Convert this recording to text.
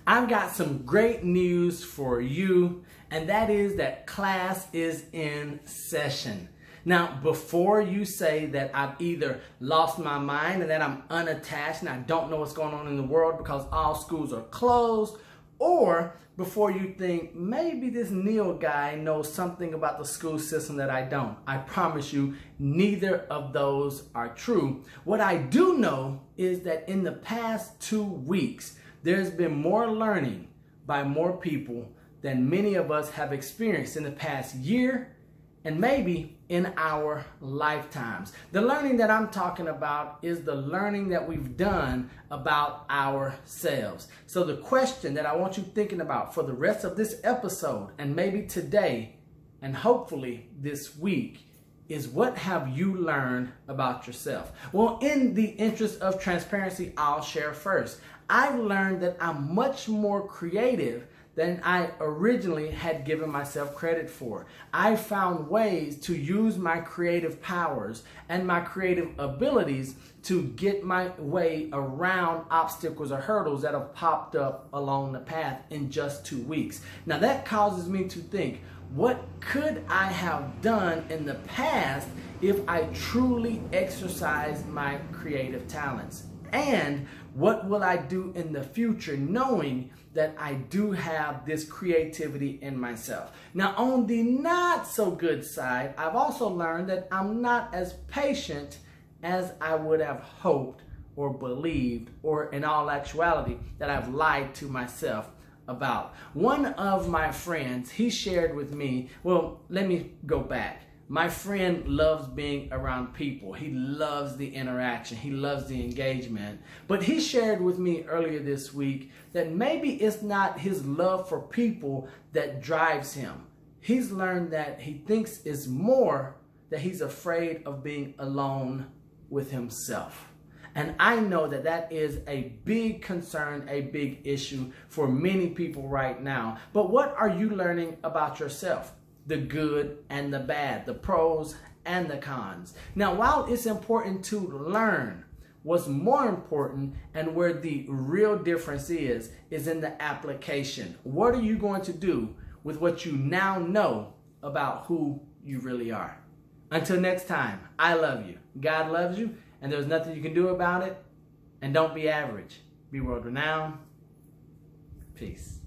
I've got some great news for you, and that is that class is in session. Now, before you say that I've either lost my mind and that I'm unattached and I don't know what's going on in the world because all schools are closed, or before you think maybe this Neil guy knows something about the school system that I don't, I promise you neither of those are true. What I do know is that in the past 2 weeks, there's been more learning by more people than many of us have experienced in the past year and maybe in our lifetimes. The learning that I'm talking about is the learning that we've done about ourselves. So the question that I want you thinking about for the rest of this episode, and maybe today, and hopefully this week, is what have you learned about yourself? Well, in the interest of transparency, I'll share first. I've learned that I'm much more creative than I originally had given myself credit for. I found ways to use my creative powers and my creative abilities to get my way around obstacles or hurdles that have popped up along the path in just 2 weeks. Now that causes me to think, what could I have done in the past if I truly exercised my creative talents? And what will I do in the future knowing that I do have this creativity in myself? Now, on the not so good side, I've also learned that I'm not as patient as I would have hoped or believed, or in all actuality, that I've lied to myself about. One of my friends, he shared with me, well, let me go back. My friend loves being around people. He loves the interaction. He loves the engagement. But he shared with me earlier this week that maybe it's not his love for people that drives him. He's learned that he thinks it's more that he's afraid of being alone with himself. And I know that that is a big concern, a big issue for many people right now. But what are you learning about yourself? The good and the bad, the pros and the cons. Now, while it's important to learn, what's more important and where the real difference is in the application. What are you going to do with what you now know about who you really are? Until next time, I love you. God loves you, and there's nothing you can do about it. And don't be average. Be world renowned. Peace.